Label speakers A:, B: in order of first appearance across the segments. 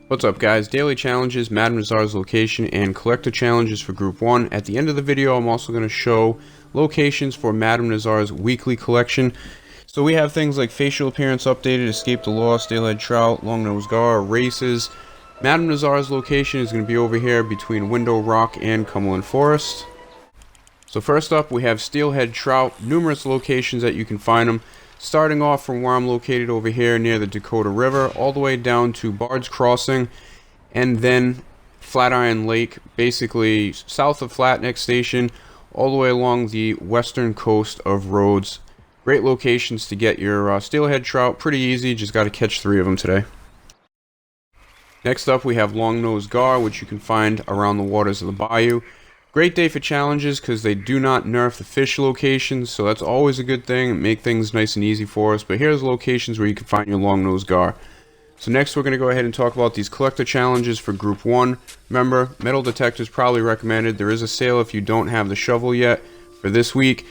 A: What's up guys, daily challenges, Madame Nazar's location, and collector challenges for group 1. At the end of the video I'm also going to show locations for Madame Nazar's weekly collection. So we have things like facial appearance updated, escape the law, steelhead trout, longnose gar, races. Madame Nazar's location is going to be over here between Window Rock and Cumberland Forest. So first up we have steelhead trout, numerous locations that you can find them. Starting off from where I'm located over here near the Dakota River, all the way down to Bard's Crossing, and then Flatiron Lake, basically south of Flatneck Station, all the way along the western coast of Rhodes. Great locations to get your steelhead trout, pretty easy, just got to catch 3 of them today. Next up we have longnose gar, which you can find around the waters of the bayou. Great day for challenges because they do not nerf the fish locations, so that's always a good thing and make things nice and easy for us. But here's locations where you can find your longnose gar. So next we're going to go ahead and talk about these collector challenges for group 1. Remember, metal detectors probably recommended. There is a sale if you don't have the shovel yet for this week.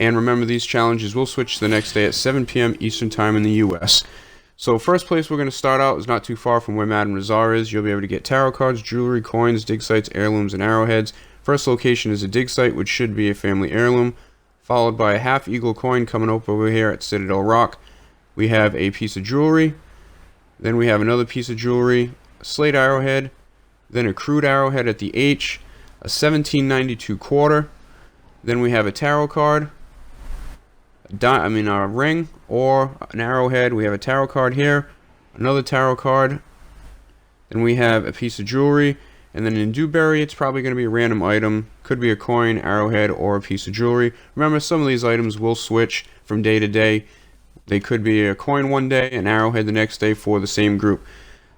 A: And remember, these challenges will switch the next day at 7 p.m. Eastern Time in the US. So first place we're going to start out is not too far from where Madame Nazar is. You'll be able to get tarot cards, jewelry, coins, dig sites, heirlooms, and arrowheads. First location is a dig site, which should be a family heirloom, followed by a half eagle coin coming up over here at Citadel Rock. We have a piece of jewelry, then we have another piece of jewelry, a slate arrowhead, then a crude arrowhead at the H, a 1792 quarter, then we have a tarot card, a ring or an arrowhead. We have a tarot card here, another tarot card, then we have a piece of jewelry. And then in Dewberry, it's probably going to be a random item. Could be a coin, arrowhead, or a piece of jewelry. Remember, some of these items will switch from day to day. They could be a coin one day, an arrowhead the next day for the same group.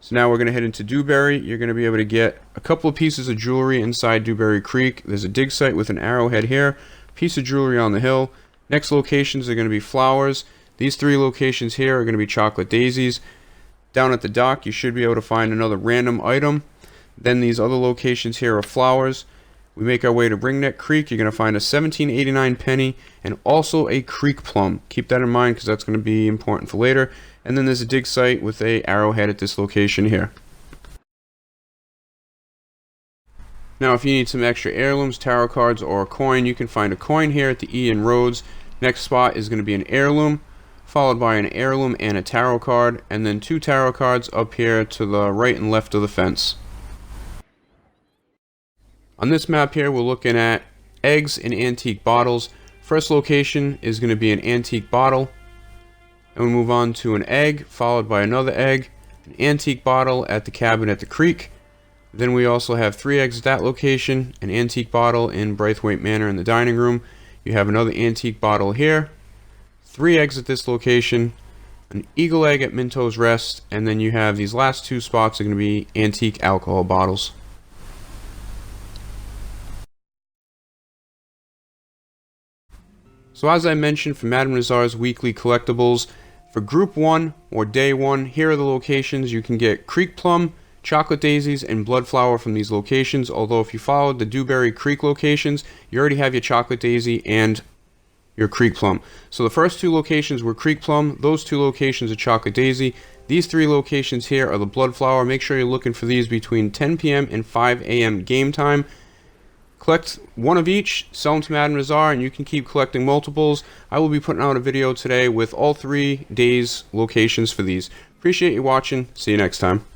A: So now we're going to head into Dewberry. You're going to be able to get a couple of pieces of jewelry inside Dewberry Creek. There's a dig site with an arrowhead here, piece of jewelry on the hill. Next locations are going to be flowers. These 3 locations here are going to be chocolate daisies. Down at the dock, you should be able to find another random item. Then these other locations here are flowers. We make our way to Ringneck Creek. You're going to find a 1789 penny and also a creek plum. Keep that in mind because that's going to be important for later. And then there's a dig site with a arrowhead at this location here. Now if you need some extra heirlooms, tarot cards, or a coin, you can find a coin here at the E in Rhodes. Next spot is going to be an heirloom, followed by an heirloom and a tarot card, and then 2 tarot cards up here to the right and left of the fence. On this map here, we're looking at eggs and antique bottles. First location is going to be an antique bottle. And we move on to an egg, followed by another egg, an antique bottle at the cabin at the creek. Then we also have 3 eggs at that location, an antique bottle in Braithwaite Manor in the dining room. You have another antique bottle here, 3 eggs at this location, an eagle egg at Minto's Rest, and then you have these last 2 spots are going to be antique alcohol bottles. So as I mentioned, for Madame Nazar's weekly collectibles, for group 1 or day 1, here are the locations. You can get creek plum, chocolate daisies, and bloodflower from these locations. Although if you followed the Dewberry Creek locations, you already have your chocolate daisy and your creek plum. So the first 2 locations were creek plum, those 2 locations are chocolate daisy. These 3 locations here are the bloodflower. Make sure you're looking for these between 10 p.m. and 5 a.m. game time. Collect 1 of each, sell them to Madame Nazar, and you can keep collecting multiples. I will be putting out a video today with all 3 days' locations for these. Appreciate you watching. See you next time.